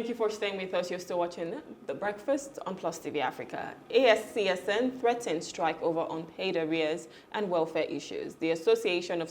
Thank you for staying with us. You're still watching The Breakfast on Plus TV Africa. Ascsn threatens strike over unpaid arrears and welfare issues. The Association of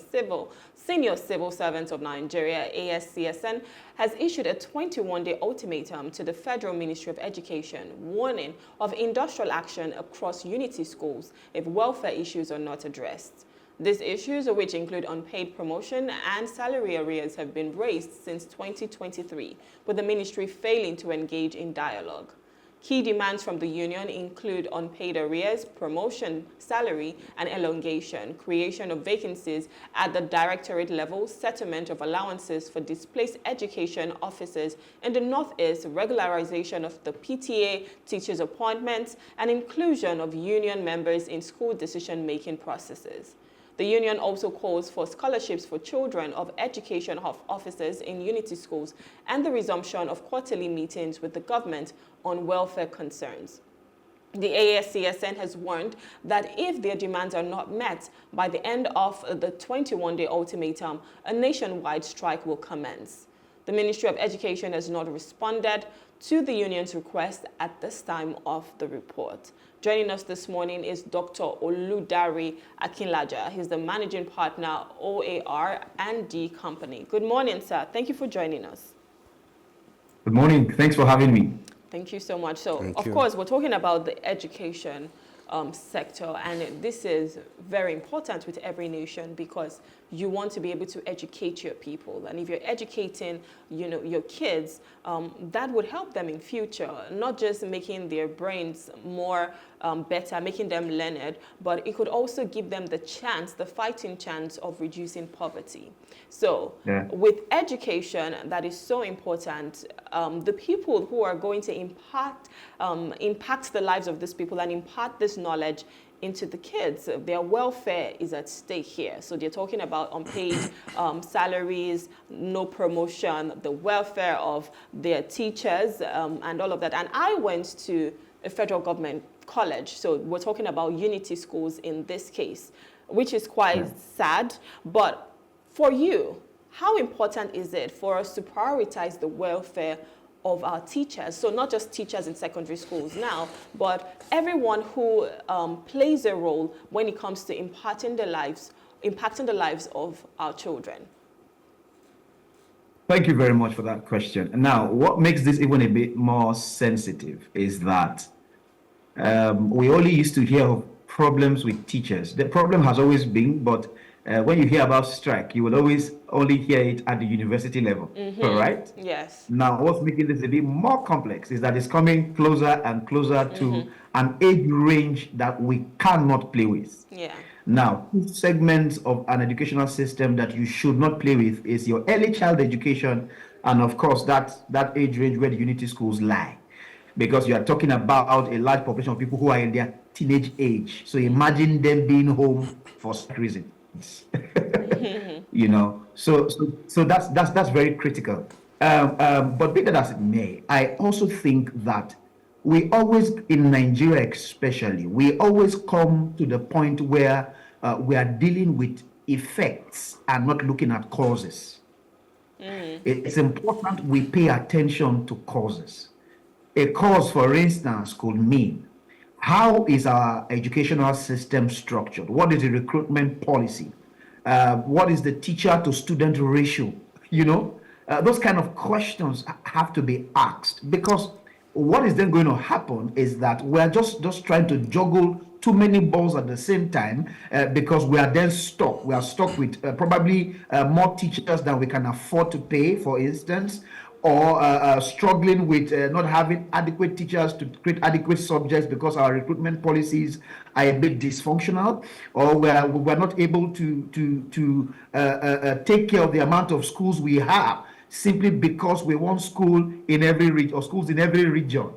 Senior Civil Servants of Nigeria, Ascsn, has issued a 21-day ultimatum to the Federal Ministry of Education, warning of industrial action across unity schools if welfare issues are not addressed. These issues, which include unpaid promotion and salary arrears, have been raised since 2023, with the ministry failing to engage in dialogue. Key demands from the union include unpaid arrears, promotion, salary, and elongation, creation of vacancies at the directorate level, settlement of allowances for displaced education officers in the Northeast, regularization of the PTA teachers' appointments, and inclusion of union members in school decision-making processes. The union also calls for scholarships for children of education officers in unity schools and the resumption of quarterly meetings with the government on welfare concerns. The Ascsn has warned that if their demands are not met by the end of the 21-day ultimatum, a nationwide strike will commence. The Ministry of Education has not responded to the union's request at this time of the report. Joining us this morning is Dr. Oludare Akinlaja. He's the managing partner, OAR&D Company. Good morning, sir. Thank you for joining us. Good morning. Thanks for having me. Thank you so much. So, of course, we're talking about the education sector, and this is very important with every nation because you want to be able to educate your people, and if you're educating, your kids, that would help them in future, not just making their brains more better, making them learned, but it could also give them the fighting chance of reducing poverty. So with education, that is so important. The people who are going to impact the lives of these people and impart this knowledge into the kids, their welfare is at stake here. So they're talking about unpaid salaries, no promotion, the welfare of their teachers, and all of that. And I went to a federal government college, so we're talking about unity schools in this case, which is quite sad. But for you, how important is it for us to prioritize the welfare of our teachers? So not just teachers in secondary schools now, but everyone who plays a role when it comes to impacting the lives of our children. Thank you very much for that question. Now, what makes this even a bit more sensitive is that we only used to hear of problems with teachers. The problem has always been, but when you hear about strike, you will always only hear it at the university level, right? Yes. Now, what's making this a bit more complex is that it's coming closer and closer to an age range that we cannot play with. Yeah. Now, two segments of an educational system that you should not play with is your early child education, and of course, that age range where the unity schools lie, because you are talking about a large population of people who are in their teenage age. So imagine them being home for some reason. So that's very critical. But be that as it may, I also think that we always, in Nigeria especially, we always come to the point where we are dealing with effects and not looking at causes. It's important we pay attention to causes. A cause, for instance, could mean, how is our educational system structured? What is the recruitment policy? What is the teacher to student ratio? Those kind of questions have to be asked, because what is then going to happen is that we're just trying to juggle too many balls at the same time, because we are then stuck. We are stuck with probably more teachers than we can afford to pay, for instance, or struggling with not having adequate teachers to create adequate subjects because our recruitment policies are a bit dysfunctional, or we're not able to take care of the amount of schools we have, simply because we want school in every region or schools in every region,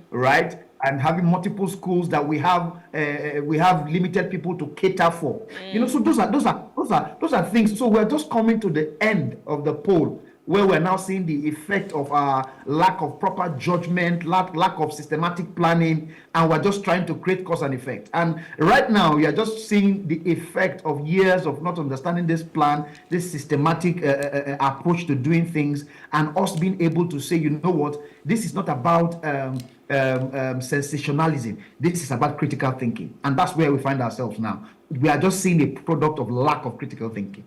right? And having multiple schools that we have limited people to cater for. So those are things. So we're just coming to the end of the pole where we're now seeing the effect of our lack of proper judgment, lack of systematic planning, and we're just trying to create cause and effect. And right now, we are just seeing the effect of years of not understanding this plan, this systematic approach to doing things, and us being able to say, you know what, this is not about sensationalism. This is about critical thinking. And that's where we find ourselves now. We are just seeing a product of lack of critical thinking.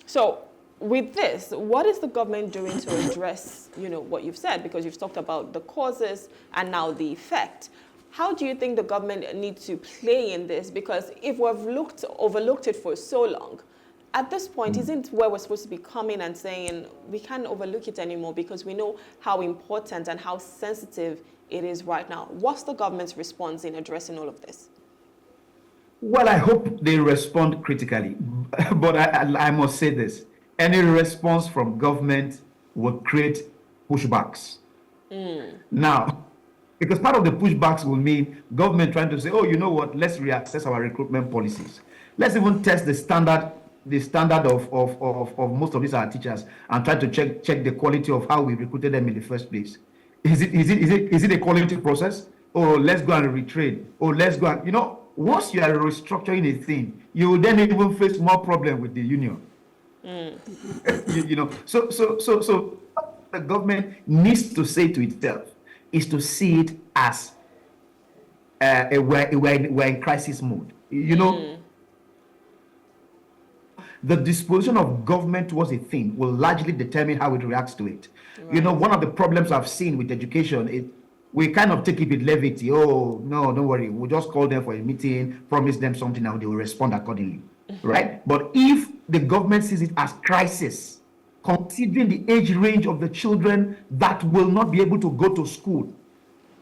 So with this, what is the government doing to address, what you've said? Because you've talked about the causes and now the effect. How do you think the government needs to play in this? Because if we've overlooked it for so long, at this point, isn't where we're supposed to be coming and saying we can't overlook it anymore because we know how important and how sensitive it is right now? What's the government's response in addressing all of this? Well, I hope they respond critically, but I must say this. Any response from government will create pushbacks. Now, because part of the pushbacks will mean government trying to say, oh, you know what, let's reassess our recruitment policies. Let's even test the standard of most of these our teachers and try to check the quality of how we recruited them in the first place. Is it a quality process? Or let's go and retrain. Or let's go and, once you are restructuring a thing, you will then even face more problem with the union. So the government needs to say to itself is to see it as we're in crisis mode. The disposition of government towards a thing will largely determine how it reacts to it. Right. One of the problems I've seen with education is we kind of take it with levity. Oh, no, don't worry. We'll just call them for a meeting, promise them something, and they will respond accordingly. Right? But if the government sees it as crisis, considering the age range of the children that will not be able to go to school,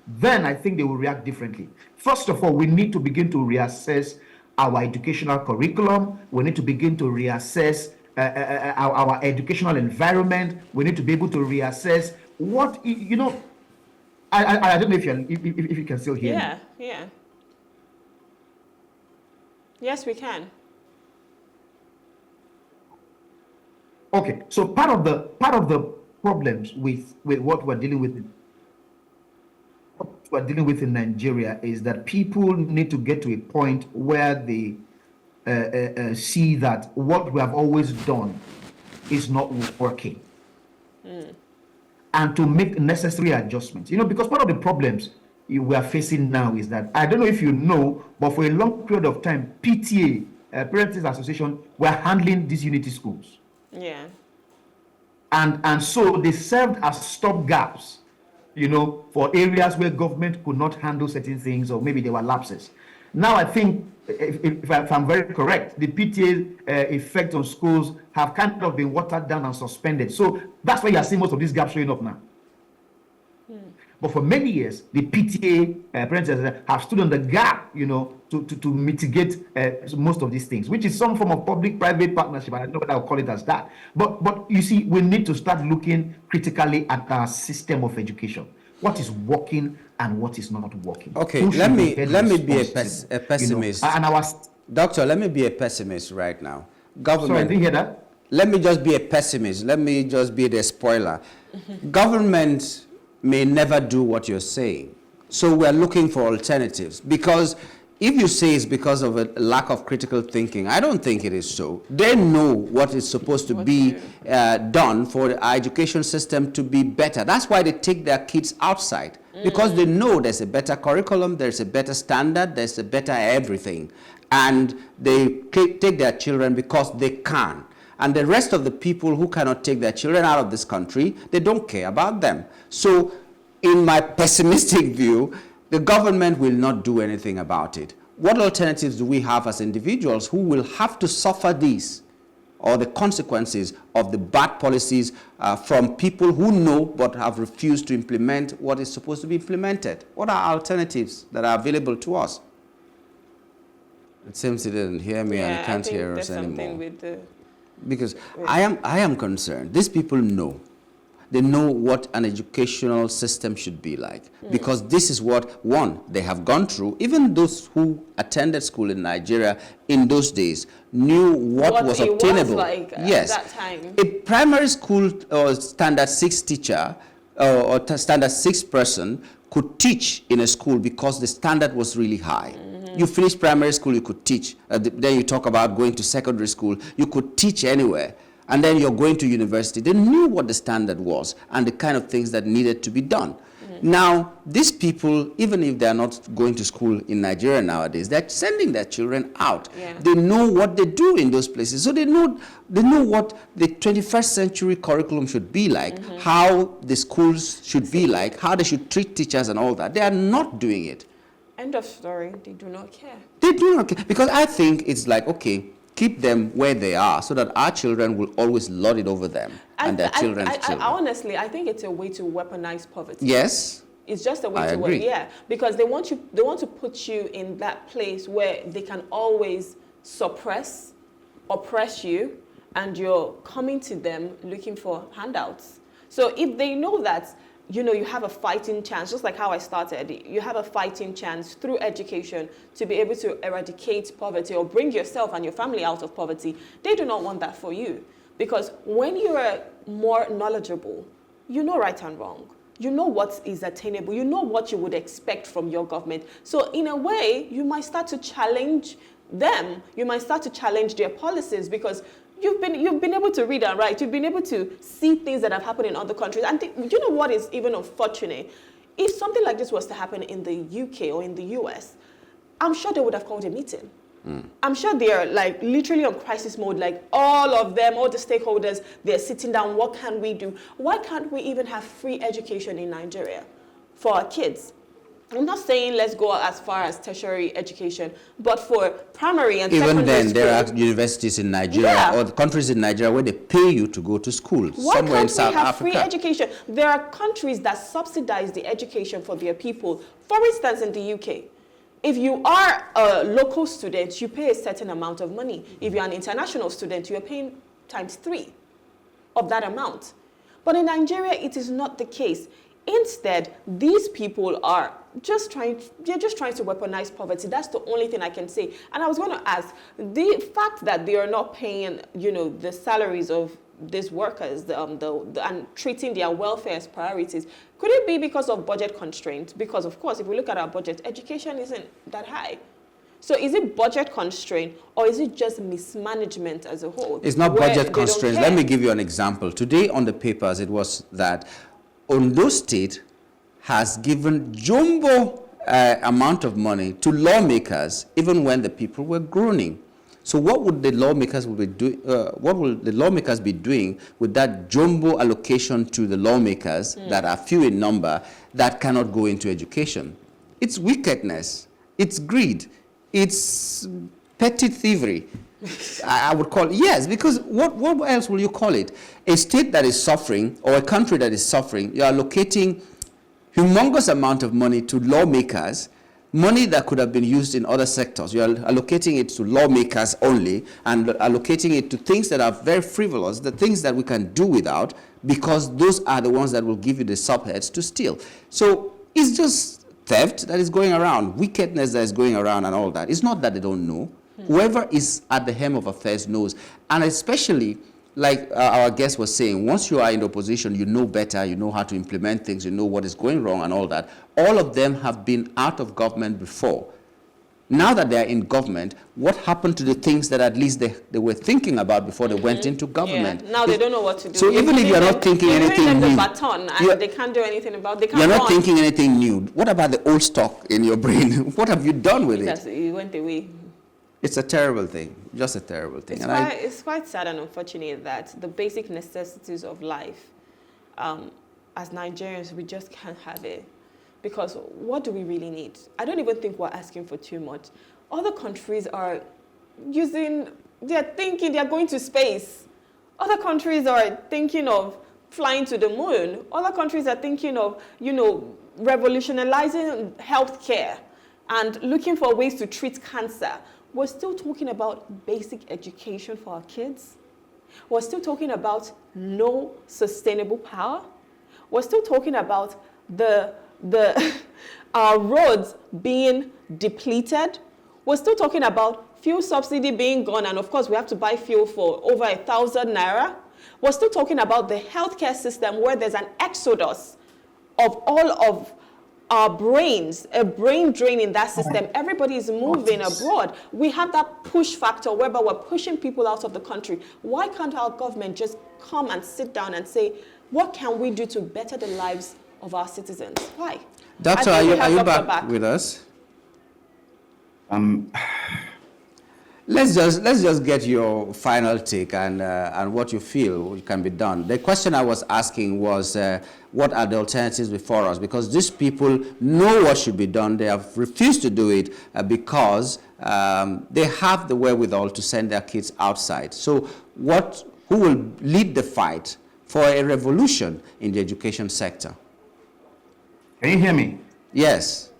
then I think they will react differently. First of all, we need to begin to reassess our educational curriculum. We need to begin to reassess our educational environment. We need to be able to reassess what, I don't know if you can still hear me. Yeah. Yes, we can. Okay, so part of the problems with what we're dealing with in Nigeria is that people need to get to a point where they see that what we have always done is not working, and to make necessary adjustments. Because part of the problems we are facing now is that, I don't know if you know, but for a long period of time, PTA, Parents Association, were handling these unity schools. Yeah. And so they served as stopgaps, for areas where government could not handle certain things, or maybe there were lapses. Now, I think, if I'm very correct, the PTA effect on schools have kind of been watered down and suspended. So that's why you are seeing most of these gaps showing up now. But for many years, the PTA parents have stood on the gap, to mitigate most of these things, which is some form of public-private partnership. I don't know what I'll call it as that. But you see, we need to start looking critically at our system of education. What is working and what is not working. Okay, let me be a pessimist. Doctor, let me be a pessimist right now. Government. Sorry, didn't you hear that? Let me just be a pessimist. Let me just be the spoiler. Government may never do what you're saying. So we're looking for alternatives. Because if you say it's because of a lack of critical thinking, I don't think it is so. They know what is supposed to be done for our education system to be better. That's why they take their kids outside. Because they know there's a better curriculum, there's a better standard, there's a better everything. And they take their children because they can. And the rest of the people who cannot take their children out of this country, they don't care about them. So in my pessimistic view, the government will not do anything about it. What alternatives do we have as individuals who will have to suffer these or the consequences of the bad policies from people who know but have refused to implement what is supposed to be implemented? What are alternatives that are available to us? It seems he didn't hear me and he can't hear us anymore. Because I am concerned. These people know. They know what an educational system should be like. Because this is what, one, they have gone through. Even those who attended school in Nigeria in those days knew what was obtainable. Like yes. at that time. A primary school standard 6 teacher or standard 6 person could teach in a school because the standard was really high. You finish primary school, you could teach. Then you talk about going to secondary school, you could teach anywhere. And then you're going to university. They knew what the standard was and the kind of things that needed to be done. Now, these people, even if they're not going to school in Nigeria nowadays, they're sending their children out. Yeah. They know what they do in those places. So they know what the 21st century curriculum should be like, how the schools should be like, how they should treat teachers and all that. They are not doing it. End of story. They do not care. They do not care. Because I think it's like, okay, keep them where they are so that our children will always lord it over them and their children's children. Honestly, I think it's a way to weaponize poverty. Yes. It's just a way I to agree. because they want to put you in that place where they can always suppress, oppress you, and you're coming to them looking for handouts. So if they know that, you know, you have a fighting chance, just like how I started, you have a fighting chance through education to be able to eradicate poverty or bring yourself and your family out of poverty, they do not want that for you. Because when you're more knowledgeable, you know right and wrong. You know what is attainable. You know what you would expect from your government. So in a way, you might start to challenge them. You might start to challenge their policies because you've been able to read and write. You've been able to see things that have happened in other countries. And you know what is even unfortunate? If something like this was to happen in the UK or in the US, I'm sure they would have called a meeting. I'm sure they're like literally on crisis mode, like all of them, all the stakeholders, they're sitting down, what can we do? Why can't we even have free education in Nigeria for our kids? I'm not saying let's go as far as tertiary education, but for primary and secondary Even then, school, there are universities in Nigeria or countries in Nigeria where they pay you to go to school. Why somewhere in can't South we have Africa. free education? There are countries that subsidize the education for their people. For instance, in the UK, if you are a local student, you pay a certain amount of money. If you're an international student, you're paying ×3 of that amount. But in Nigeria, it is not the case. Instead, these people are just trying to weaponize poverty. That's the only thing I can say. And I was going to ask, the fact that they are not paying, you know, the salaries of these workers and treating their welfare as priorities, could it be because of budget constraints? Because, of course, if we look at our budget, education isn't that high. So is it budget constraint or is it just mismanagement as a whole? It's not budget constraints. Let me give you an example. Today on the papers, it was that Ondo State has given jumbo amount of money to lawmakers even when the people were groaning. So what would the lawmakers be doing? What will the lawmakers be doing with that jumbo allocation to the lawmakers that are few in number that cannot go into education? It's wickedness. It's greed. It's petty thievery. I would call it, yes, because what else will you call it? A state that is suffering or a country that is suffering, you are allocating humongous amount of money to lawmakers, money that could have been used in other sectors. You are allocating it to lawmakers only and allocating it to things that are very frivolous, the things that we can do without, because those are the ones that will give you the subheads to steal. So it's just theft that is going around, wickedness that is going around and all that. It's not that they don't know. Whoever is at the helm of affairs knows. And especially, like our guest was saying, once you are in the opposition, you know better, you know how to implement things, you know what is going wrong and all that. All of them have been out of government before. Now that they are in government, what happened to the things that at least they were thinking about before they went into government? Yeah. Now they don't know what to do. So even if you're not thinking anything new, the baton and they can't do anything about it. You're not thinking anything new. What about the old stock in your brain? What have you done with it? It went away. It's a terrible thing, just a terrible thing. It's quite sad and unfortunate that the basic necessities of life, as Nigerians, we just can't have it. Because what do we really need? I don't even think we're asking for too much. Other countries are they're thinking they're going to space. Other countries are thinking of flying to the moon. Other countries are thinking of, revolutionizing healthcare and looking for ways to treat cancer. We're still talking about basic education for our kids. We're still talking about no sustainable power. We're still talking about the roads being depleted. We're still talking about fuel subsidy being gone, and of course we have to buy fuel for over 1,000 naira. We're still talking about the healthcare system where there's an exodus of all of our brains, a brain drain in that system. Everybody is moving abroad. We have that push factor whereby we're pushing people out of the country. Why can't our government just come and sit down and say, what can we do to better the lives of our citizens? Why? Doctor, are you back with us? Let's just get your final take and what you feel can be done. The question I was asking was, what are the alternatives before us? Because these people know what should be done. They have refused to do it because they have the wherewithal to send their kids outside. So who will lead the fight for a revolution in the education sector? Can you hear me? Yes.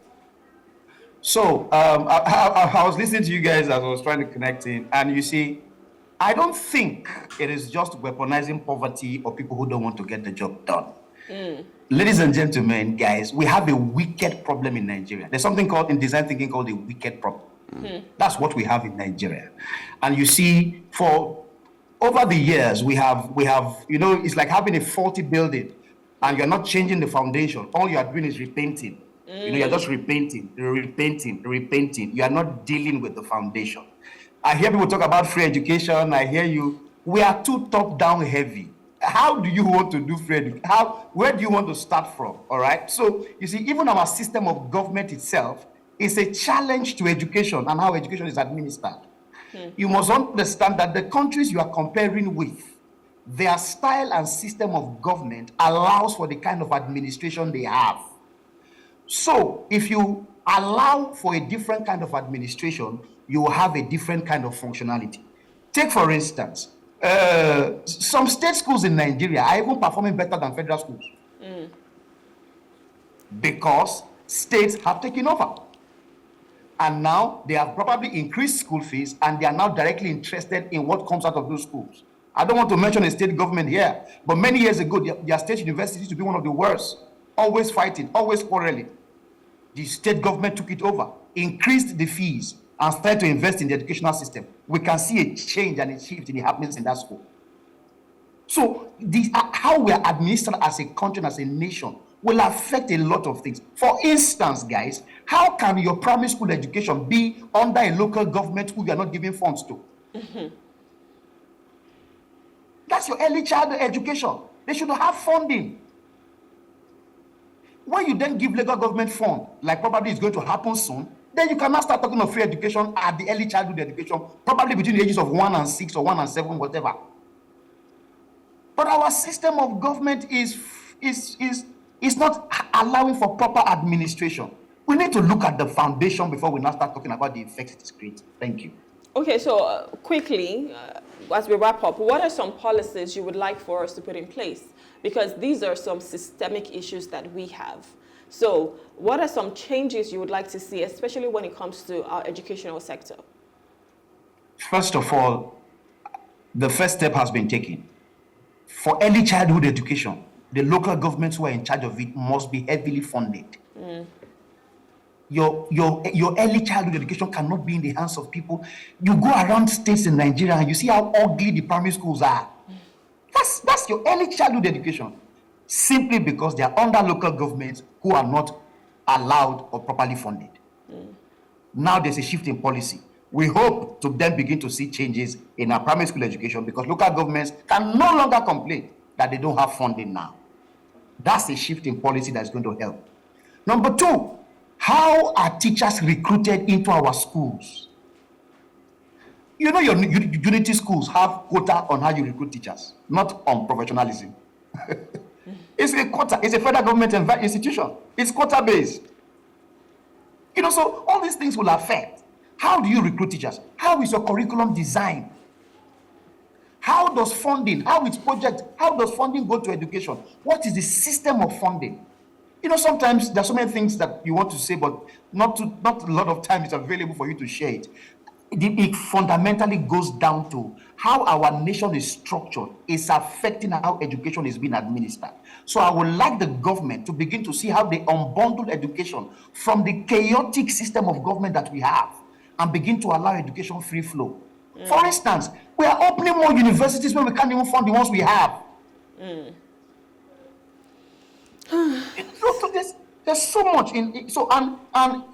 So I was listening to you guys as I was trying to connect in, and you see, I don't think it is just weaponizing poverty or people who don't want to get the job done. Ladies and gentlemen, guys, we have a wicked problem in Nigeria. There's something called in design thinking called a wicked problem. That's what we have in Nigeria. And you see, for over the years, we have, it's like having a faulty building and you're not changing the foundation. All you are doing is repainting. You're just repainting. You are not dealing with the foundation. I hear people talk about free education. I hear you. We are too top-down heavy. How do you want to do free education? Where do you want to start from? All right. So you see, even our system of government itself is a challenge to education and how education is administered. You must understand that the countries you are comparing with, their style and system of government allows for the kind of administration they have. So if you allow for a different kind of administration, you will have a different kind of functionality. Take, for instance, some state schools in Nigeria are even performing better than federal schools because states have taken over. And now they have probably increased school fees and they are now directly interested in what comes out of those schools. I don't want to mention a state government here, but many years ago, their state universities used to be one of the worst, always fighting, always quarreling. The state government took it over, increased the fees, and started to invest in the educational system. We can see a change and a shift in the happenings in that school. So how we are administered as a country and as a nation will affect a lot of things. For instance, guys, how can your primary school education be under a local government who you are not giving funds to? That's your early childhood education. They should have funding. When you then give local government fund, like probably it's going to happen soon, then you can now start talking of free education at the early childhood education, probably between the ages of 1 and 6 or 1 and 7, whatever. But our system of government is not allowing for proper administration. We need to look at the foundation before we now start talking about the effects it is creating. Thank you. Okay, so quickly, as we wrap up, what are some policies you would like for us to put in place? Because these are some systemic issues that we have. So what are some changes you would like to see, especially when it comes to our educational sector? First of all, the first step has been taken. For early childhood education, the local governments who are in charge of it must be heavily funded. Your early childhood education cannot be in the hands of people. You go around states in Nigeria and you see how ugly the primary schools are. That's your early childhood education. Simply because they are under local governments who are not allowed or properly funded. Now there's a shift in policy. We hope to then begin to see changes in our primary school education because local governments can no longer complain that they don't have funding now. That's a shift in policy that's going to help. Number two, how are teachers recruited into our schools? You know, your unity schools have quota on how you recruit teachers, not on professionalism. It's a quota. It's a federal government institution. It's quota based. You know, so all these things will affect. How do you recruit teachers? How is your curriculum designed? How does funding, how does funding go to education? What is the system of funding? You know, sometimes there's so many things that you want to say, but not a lot of time is available for you to share it. it fundamentally goes down to how our nation is structured is affecting how education is being administered. So I would like the government to begin to see how they unbundle education from the chaotic system of government that we have and begin to allow education free flow. For instance, we are opening more universities when we can't even fund the ones we have. So there's so much in it. So and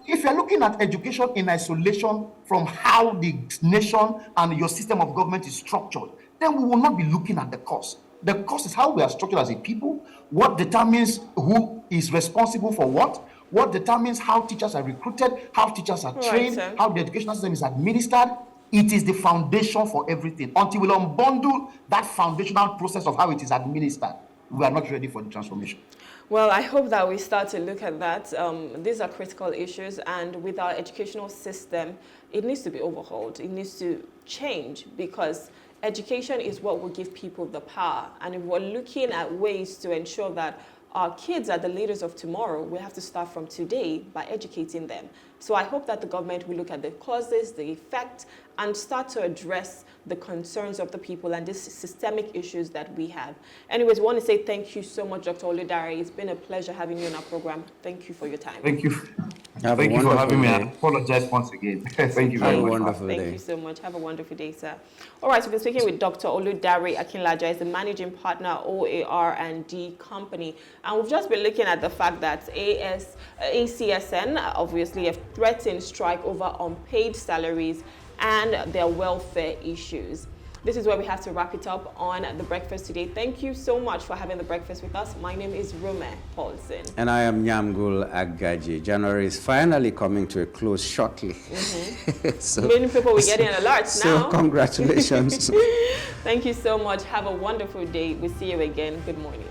if you're looking at education in isolation from how the nation and your system of government is structured, then we will not be looking at the cost. The cost is how we are structured as a people, what determines who is responsible for what determines how teachers are recruited, how teachers are trained, Sir. how the educational system is administered. It is the foundation for everything. Until we unbundle that foundational process of how it is administered, we are not ready for the transformation. Well, I hope that we start to look at that. These are critical issues, and with our educational system, it needs to be overhauled. It needs to change, because education is what will give people the power. And if we're looking at ways to ensure that our kids are the leaders of tomorrow, we have to start from today by educating them. So I hope that the government will look at the causes, the effect, and start to address the concerns of the people and these systemic issues that we have. Anyways, we want to say thank you so much, Dr. Oludare. It's been a pleasure having you on our program. Thank you for your time. Thank you. Have a Thank you for having me. I wonderful day. apologize once again. Thank you Have very a much. wonderful Thank day. you so much. Have a wonderful day, sir. All right, so we've been speaking with Dr. Oludare Akinlaja. He's the managing partner, OAR&D Company. And we've just been looking at the fact that Ascsn obviously have threatened strike over unpaid salaries and their welfare issues. This is where we have to wrap it up on The Breakfast today. Thank you so much for having The Breakfast with us. My name is Rume Paulson. And I am Nyamgul Agaji. January is finally coming to a close shortly. So, Many people will get in alerts now. So congratulations. Thank you so much. Have a wonderful day. We'll see you again. Good morning.